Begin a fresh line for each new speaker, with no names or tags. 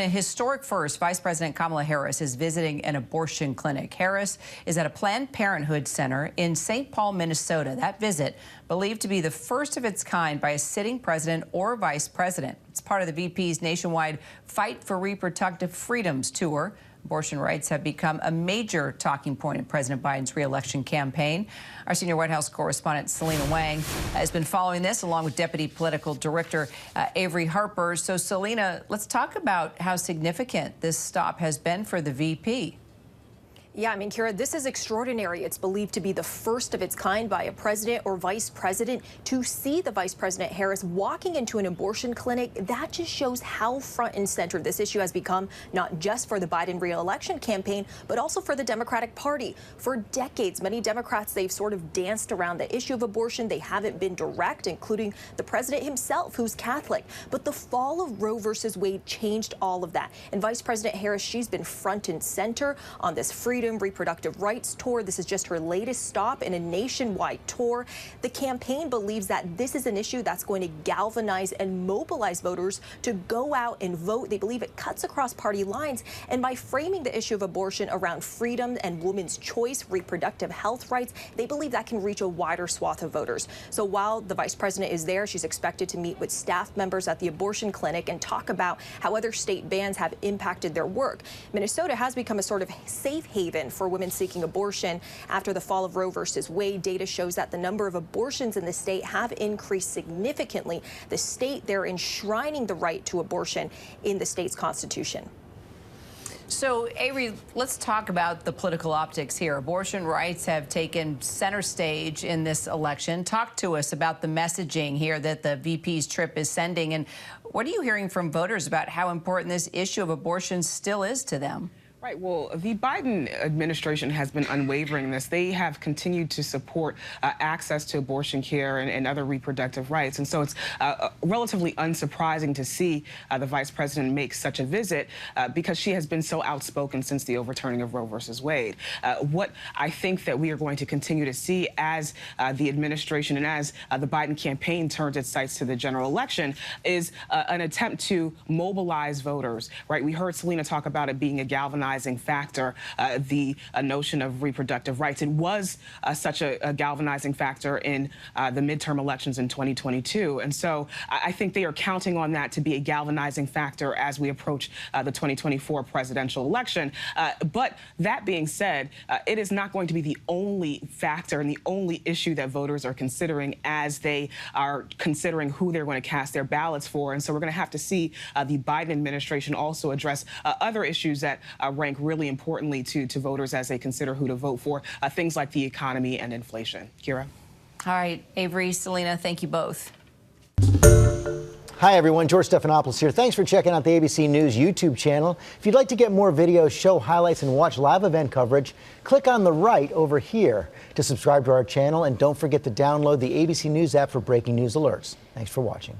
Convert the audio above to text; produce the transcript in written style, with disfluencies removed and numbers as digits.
A historic first, Vice President Kamala Harris is visiting an abortion clinic. Harris is at a Planned Parenthood center in St. Paul, Minnesota. That visit believed to be the first of its kind by a sitting president or vice president. It's part of the VP's nationwide Fight for Reproductive Freedoms tour. Abortion rights have become a major talking point in President Biden's re-election campaign. Our senior White House correspondent Selina Wang has been following this along with Deputy Political Director Averi Harper. So, Selina, let's talk about how significant this stop has been for the VP.
Yeah, I mean, Kira, this is extraordinary. It's believed to be the first of its kind by a president or vice president. To see the Vice President Harris walking into an abortion clinic, that just shows how front and center this issue has become, not just for the Biden re-election campaign, but also for the Democratic Party. For decades, many Democrats, they've sort of danced around the issue of abortion. They haven't been direct, including the president himself, who's Catholic. But the fall of Roe versus Wade changed all of that. And Vice President Harris, she's been front and center on this Freedom Reproductive Rights tour. This is just her latest stop in a nationwide tour. The campaign believes that this is an issue that's going to galvanize and mobilize voters to go out and vote. They believe it cuts across party lines. And by framing the issue of abortion around freedom and women's choice, reproductive health rights, they believe that can reach a wider swath of voters. So while the vice president is there, she's expected to meet with staff members at the abortion clinic and talk about how other state bans have impacted their work. Minnesota has become a sort of safe haven for women seeking abortion. After the fall of Roe versus Wade, data shows that the number of abortions in the state have increased significantly. The state, they're enshrining the right to abortion in the state's constitution.
So, Averi, let's talk about the political optics here. Abortion rights have taken center stage in this election. Talk to us about the messaging here that the VP's trip is sending. And what are you hearing from voters about how important this issue of abortion still is to them?
Right. Well, the Biden administration has been unwavering in this. They have continued to support access to abortion care and other reproductive rights. And so it's relatively unsurprising to see the vice president make such a visit because she has been so outspoken since the overturning of Roe versus Wade. What I think that we are going to continue to see as the administration and as the Biden campaign turns its sights to the general election is an attempt to mobilize voters. Right. We heard Selina talk about it being a galvanizing factor, the notion of reproductive rights. It was such a galvanizing factor in the midterm elections in 2022. And so I think they are counting on that to be a galvanizing factor as we approach the 2024 presidential election. But that being said, it is not going to be the only factor and the only issue that voters are considering as they are considering who they're going to cast their ballots for. And so we're going to have to see the Biden administration also address other issues that rank really importantly to voters as they consider who to vote for, things like the economy and inflation. Kira?
All right, Averi, Selina, thank you both.
Hi, everyone. George Stephanopoulos here. Thanks for checking out the ABC News YouTube channel. If you'd like to get more videos, show highlights, and watch live event coverage, click on the right over here to subscribe to our channel. And don't forget to download the ABC News app for breaking news alerts. Thanks for watching.